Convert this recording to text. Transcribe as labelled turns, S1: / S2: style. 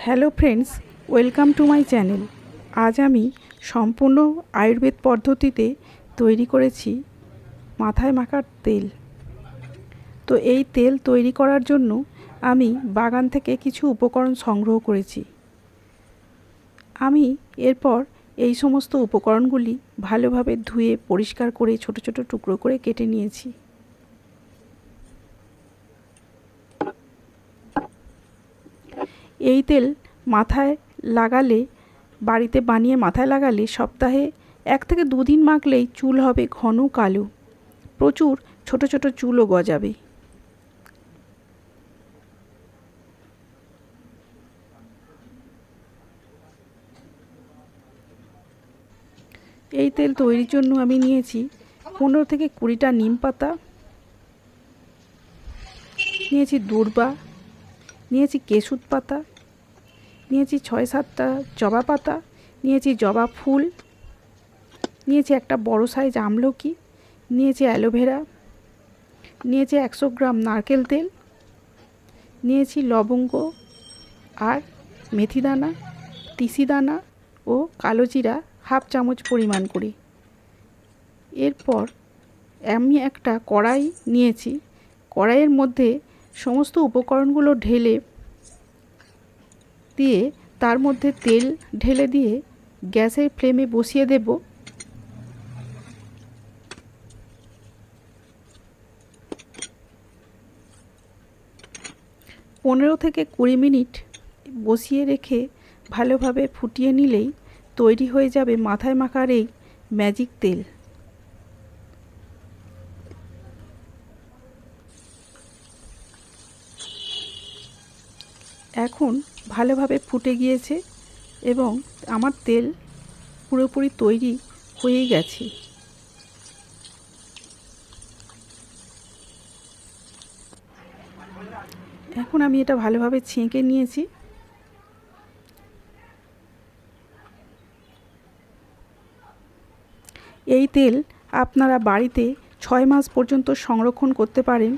S1: Hello friends, welcome to my channel. আজ আমি সম্পূর্ণ আয়ুর্বেদ পদ্ধতিতে তৈরি করেছি মাথায় মাখার তেল। তো এই তেল তৈরি করার জন্য আমি বাগান থেকে কিছু উপকরণ সংগ্রহ করেছি। আমি এরপর এই সমস্ত উপকরণগুলি ভালোভাবে ধুয়ে পরিষ্কার করে ছোট ছোট টুকরো করে কেটে নিয়েছি। এই তেল মাথায় লাগালে, বাড়িতে বানিয়ে মাথায় লাগালে সপ্তাহে 1 থেকে 2 দিন মাখলেই চুল হবে ঘন কালো, প্রচুর ছোট ছোট চুলও গজাবে। এই তেল তৈরির জন্য আমি নিয়েছি 15 থেকে 20টা নিম পাতা, নিয়েছি durba, নিয়েছি কেশুত পাতা, নিয়েছি 6-7টা জবা পাতা, নিয়েছি জবা ফুল, নিয়েছি একটা বড় সাইজ আমলকি, নিয়েছি অ্যালোভেরা, নিয়েছি 100 গ্রাম নারকেল তেল, নিয়েছি লবঙ্গ আর মেথি দানা, তিসি দানা ও কালো জিরা হাফ চামচ পরিমাণ করে। এরপর আমি একটা কড়াই নিয়েছি, কড়াইয়ের মধ্যে সমস্ত উপকরণগুলো ঢেলে দিয়ে তার মধ্যে তেল ঢেলে দিয়ে গ্যাসের ফ্লেমে বসিয়ে দেব। 15 থেকে 20 মিনিট বসিয়ে রেখে ভালোভাবে ফুটিয়ে নিলেই তৈরি হয়ে যাবে মাথায় মাখার এই ম্যাজিক তেল। এখন ভালোভাবে ফুটে গিয়েছে এবং আমার তেল পুরোপুরি তৈরি হয়ে গেছে। এখন আমি এটা ভালোভাবে ছেঁকে নিয়েছি। এই তেল আপনারা বাড়িতে 6 মাস পর্যন্ত সংরক্ষণ করতে পারেন